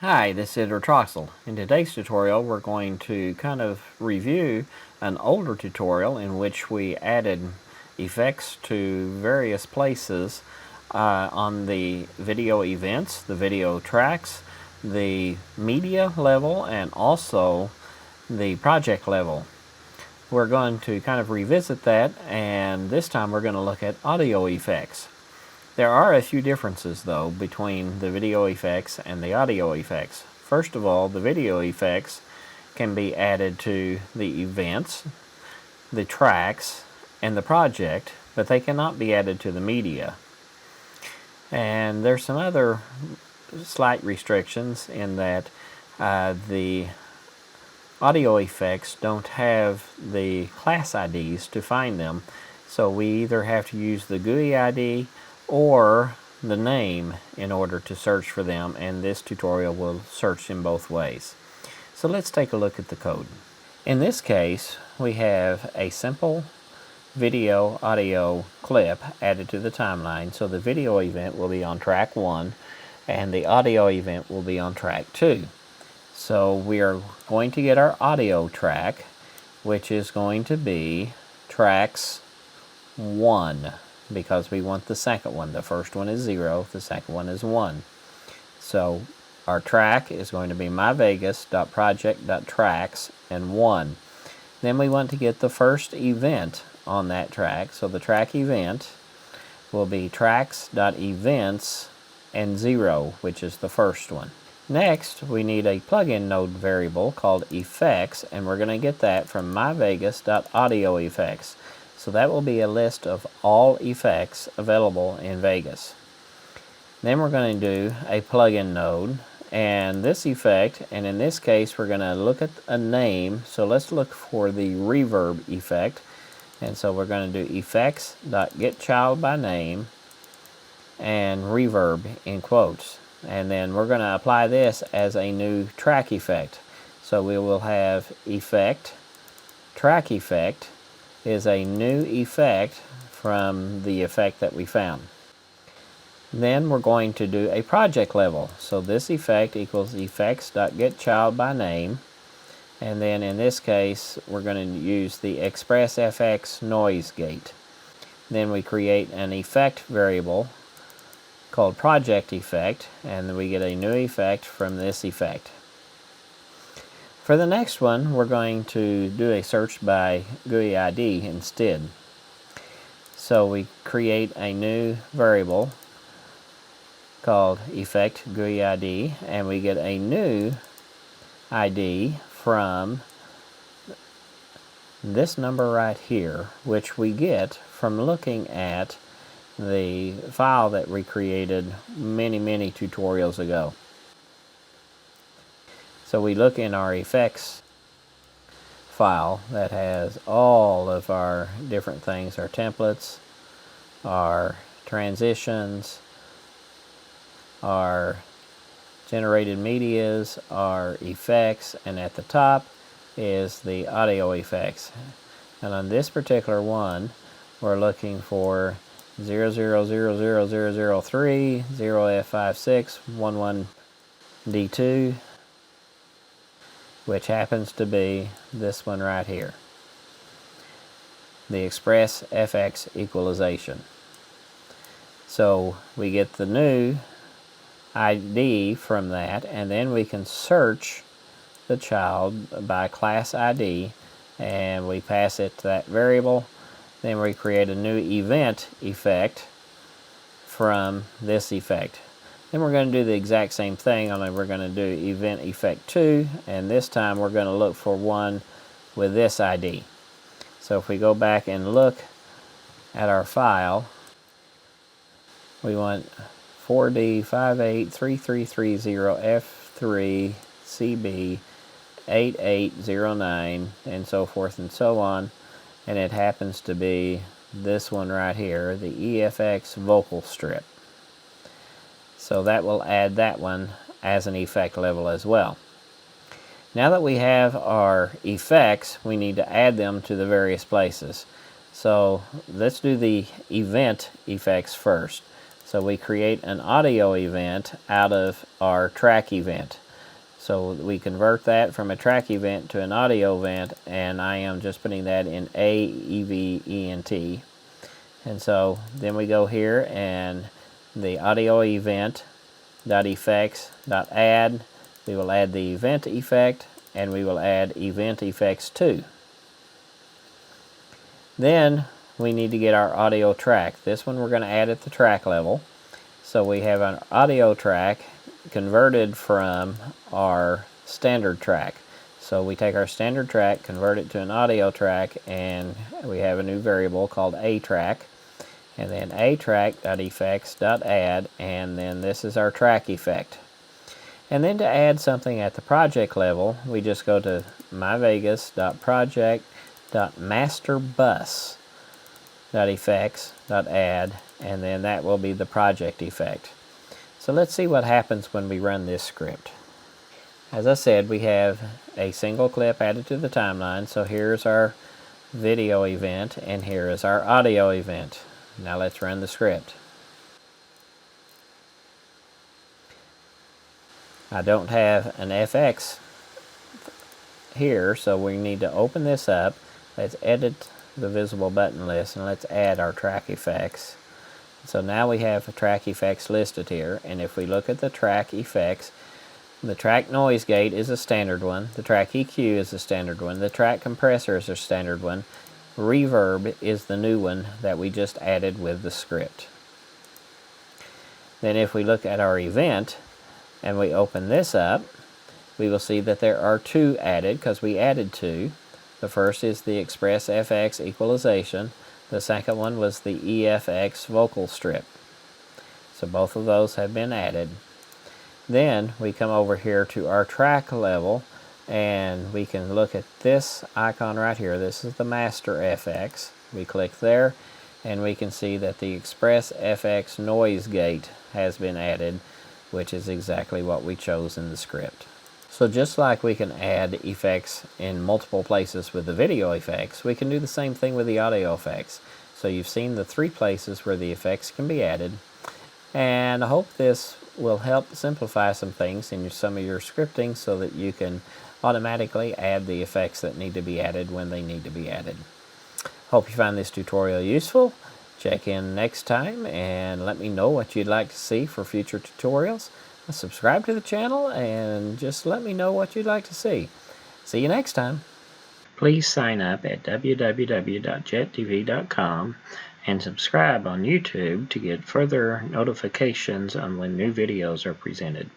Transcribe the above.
Hi, this is Troxel. In today's tutorial, we're going to kind of review an older tutorial in which we added effects to various places on the video events, the video tracks, the media level, and also the project level. We're going to kind of revisit that, and this time we're going to look at audio effects. There are a few differences, though, between the video effects and the audio effects. First of all, the video effects can be added to the events, the tracks, and the project, but they cannot be added to the media. And there's some other slight restrictions in that the audio effects don't have the class IDs to find them, so we either have to use the GUI ID or the name in order to search for them, and this tutorial will search in both ways. So let's take a look at the code. In this case, we have a simple video audio clip added to the timeline, so the video event will be on track 1 and the audio event will be on track 2. So we are going to get our audio track, which is going to be tracks 1, because we want the second one. The first one is 0, the second one is 1. So our track is going to be myvegas.project.tracks and 1. Then we want to get the first event on that track, so the track event will be tracks.events and 0, which is the first one. Next, we need a plugin node variable called effects, and we're going to get that from myvegas.audioeffects. So that will be a list of all effects available in Vegas. Then we're going to do a plugin node, and this effect, and in this case we're going to look at a name, so let's look for the reverb effect. And so we're going to do effects.getChildByName and reverb in quotes. And then we're going to apply this as a new track effect. So we will have effect, track effect is a new effect from the effect that we found. Then we're going to do a project level. So this effect equals effects.getChildByName, and then in this case we're going to use the ExpressFX noise gate. Then we create an effect variable called project effect, and then we get a new effect from this effect. For the next one, we're going to do a search by GUI ID instead. So we create a new variable called effect GUI ID, and we get a new ID from this number right here, which we get from looking at the file that we created many tutorials ago. So we look in our effects file that has all of our different things, our templates, our transitions, our generated medias, our effects, and at the top is the audio effects. And on this particular one, we're looking for 0000003, 0F56, 11D2, which happens to be this one right here, the ExpressFX equalization. So we get the new ID from that, and then we can search the child by class ID, and we pass it to that variable. Then we create a new event effect from this effect. Then we're going to do the exact same thing, only we're going to do event effect 2, and this time we're going to look for one with this ID. So if we go back and look at our file, we want 4D583330F3CB8809, and so forth and so on, and it happens to be this one right here, the EFX vocal strip. So that will add that one as an effect level as well. Now that we have our effects, we need to add them to the various places. So let's do the event effects first. So we create an audio event out of our track event. So we convert that from a track event to an audio event, and I am just putting that in AEVENT. And so then we go here and the audio event .effects.add, we will add the event effect, and we will add event effects 2. Then we need to get our audio track. This one we're going to add at the track level. So we have an audio track converted from our standard track. So we take our standard track, convert it to an audio track, and we have a new variable called A track. And then A track.effects.add, and then this is our track effect. And then to add something at the project level, we just go to myvegas.project.masterbus.effects.add, and then that will be the project effect. So let's see what happens when we run this script. As I said, we have a single clip added to the timeline, so here's our video event, and here is our audio event. Now let's run the script. I don't have an FX here, so we need to open this up. Let's edit the visible button list, and let's add our track effects. So now we have track effects listed here, and if we look at the track effects, the track noise gate is a standard one, the track EQ is a standard one, the track compressor is a standard one, reverb is the new one that we just added with the script. Then if we look at our event and we open this up, we will see that there are 2 added because we added 2. The first is the Express FX equalization. The second one was the EFX vocal strip. So both of those have been added. Then we come over here to our track level, and we can look at this icon right here. This is the Master FX. We click there, and we can see that the Express FX noise gate has been added, which is exactly what we chose in the script. So just like we can add effects in multiple places with the video effects, we can do the same thing with the audio effects. So you've seen the 3 places where the effects can be added, and I hope this will help simplify some things in some of your scripting so that you can automatically add the effects that need to be added when they need to be added. Hope you find this tutorial useful. Check in next time and let me know what you'd like to see for future tutorials. Subscribe to the channel and just let me know what you'd like to see. See you next time. Please sign up at www.JETDV.com and subscribe on YouTube to get further notifications on when new videos are presented.